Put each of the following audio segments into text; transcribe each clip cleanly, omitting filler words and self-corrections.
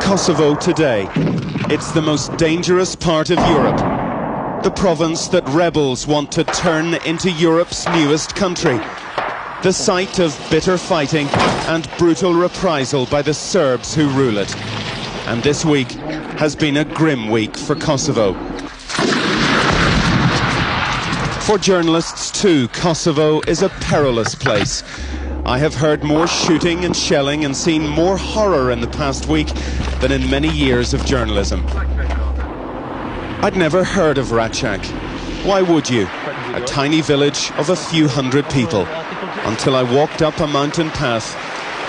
Kosovo today. It's the most dangerous part of Europe. The province that rebels want to turn into Europe's newest country. The site of bitter fighting and brutal reprisal by the Serbs who rule it. And this week has been a grim week for Kosovo. For journalists too, Kosovo is a perilous place. I have heard more shooting and shelling and seen more horror in the past week than in many years of journalism. I'd never heard of Reçak. Why would you? A tiny village of a few hundred people. Until I walked up a mountain path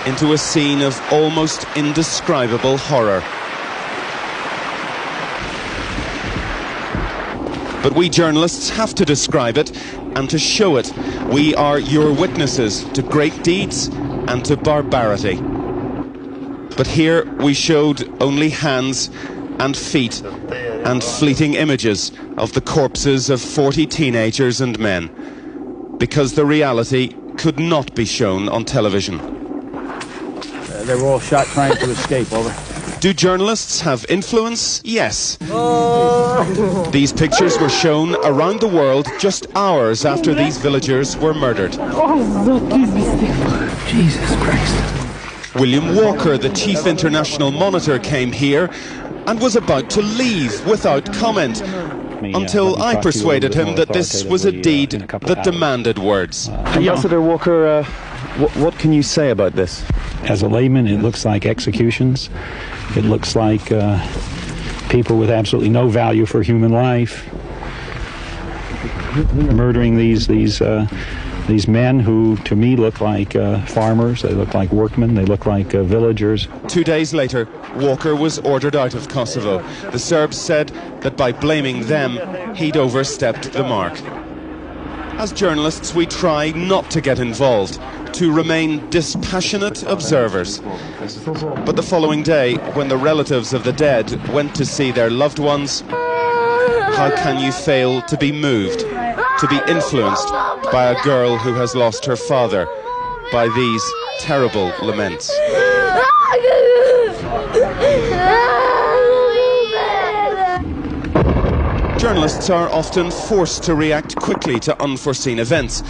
into a scene of almost indescribable horror. But we journalists have to describe it and to show it. We are your witnesses to great deeds and to barbarity. But here we showed only hands and feet and fleeting images of the corpses of 40 teenagers and men, because the reality could not be shown on television. They were all shot trying to escape, over. Do journalists have influence? Yes. These pictures were shown around the world just hours after these villagers were murdered. Jesus Christ. William Walker, the chief international monitor, came here and was about to leave without comment, until I persuaded him that this was a deed that demanded words. Ambassador Walker, what can you say about this? As a layman, it looks like executions. It looks like people with absolutely no value for human life murdering these men who, to me, look like farmers. They look like workmen. They look like villagers. 2 days later, Walker was ordered out of Kosovo. The Serbs said that by blaming them, he'd overstepped the mark. As journalists, we try not to get involved, to remain dispassionate observers. But the following day, when the relatives of the dead went to see their loved ones, how can you fail to be moved, to be influenced by a girl who has lost her father, by these terrible laments? Journalists are often forced to react quickly to unforeseen events.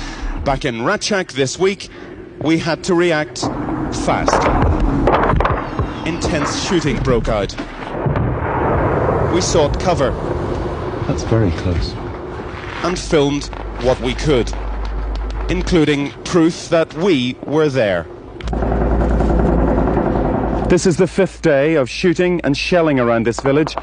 Back in Reçak this week, we had to react fast. Intense shooting broke out. We sought cover. That's very close. And filmed what we could, including proof that we were there. This is the 5th day of shooting and shelling around this village.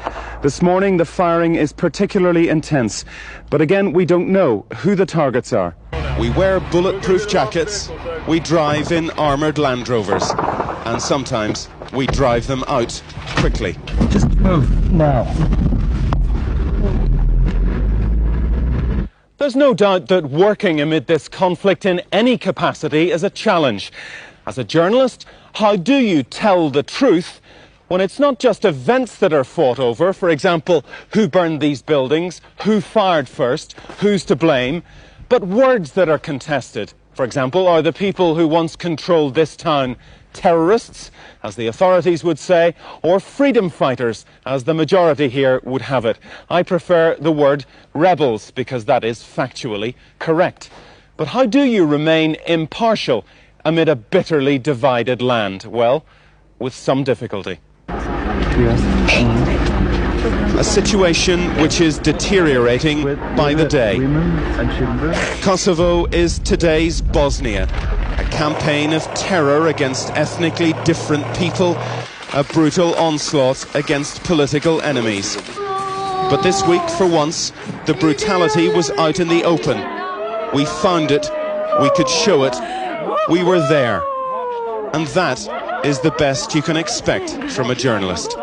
This morning the firing is particularly intense, but again we don't know who the targets are. We wear bulletproof jackets, we drive in armoured Land Rovers, and sometimes we drive them out quickly. Just move now. There's no doubt that working amid this conflict in any capacity is a challenge. As a journalist, how do you tell the truth when it's not just events that are fought over, for example, who burned these buildings, who fired first, who's to blame, but words that are contested? For example, are the people who once controlled this town terrorists, as the authorities would say, or freedom fighters, as the majority here would have it? I prefer the word rebels, because that is factually correct. But how do you remain impartial amid a bitterly divided land? Well, with some difficulty. A situation which is deteriorating by the day. Kosovo is today's Bosnia, a campaign of terror against ethnically different people, a brutal onslaught against political enemies. But this week, for once, the brutality was out in the open. We found it, we could show it, we were there. And that is the best you can expect from a journalist.